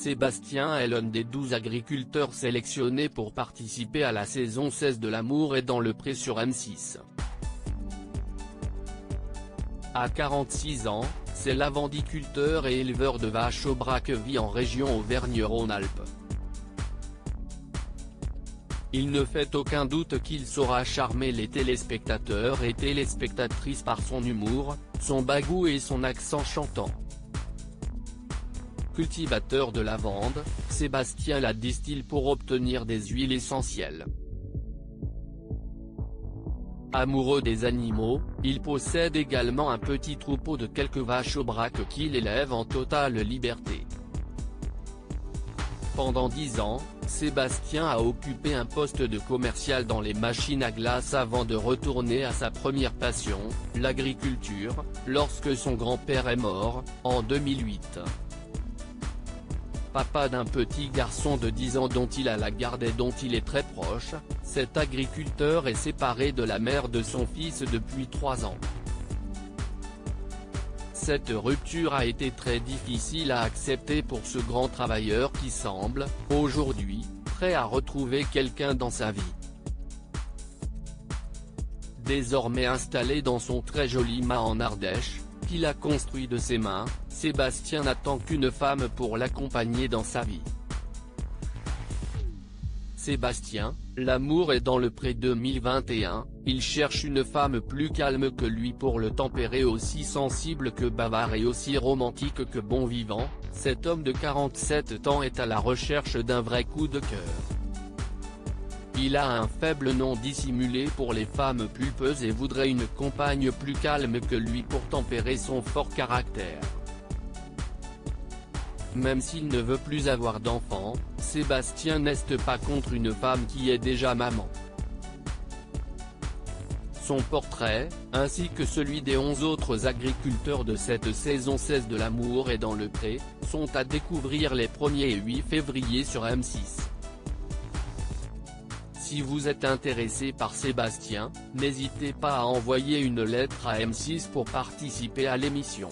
Sébastien est l'un des 12 agriculteurs sélectionnés pour participer à la saison 16 de L'amour est dans le pré sur M6. À 46 ans, c'est lavandiculteur et éleveur de vaches Aubrac vit en région Auvergne-Rhône-Alpes. Il ne fait aucun doute qu'il saura charmer les téléspectateurs et téléspectatrices par son humour, son bagou et son accent chantant. Cultivateur de lavande, Sébastien la distille pour obtenir des huiles essentielles. Amoureux des animaux, il possède également un petit troupeau de quelques vaches Aubrac qu'il élève en totale liberté. Pendant 10 ans, Sébastien a occupé un poste de commercial dans les machines à glace avant de retourner à sa première passion, l'agriculture, lorsque son grand-père est mort, en 2008. Papa d'un petit garçon de 10 ans dont il a la garde et dont il est très proche, cet agriculteur est séparé de la mère de son fils depuis 3 ans. Cette rupture a été très difficile à accepter pour ce grand travailleur qui semble, aujourd'hui, prêt à retrouver quelqu'un dans sa vie. Désormais installé dans son très joli mât en Ardèche, qu'il a construit de ses mains, Sébastien n'attend qu'une femme pour l'accompagner dans sa vie. Sébastien, L'amour est dans le pré 2021, il cherche une femme plus calme que lui pour le tempérer, aussi sensible que bavard et aussi romantique que bon vivant. Cet homme de 47 ans est à la recherche d'un vrai coup de cœur. Il a un faible non dissimulé pour les femmes pulpeuses et voudrait une compagne plus calme que lui pour tempérer son fort caractère. Même s'il ne veut plus avoir d'enfants, Sébastien n'est pas contre une femme qui est déjà maman. Son portrait, ainsi que celui des 11 autres agriculteurs de cette saison 16 de L'amour est dans le pré, sont à découvrir les 1er et 8 février sur M6. Si vous êtes intéressé par Sébastien, n'hésitez pas à envoyer une lettre à M6 pour participer à l'émission.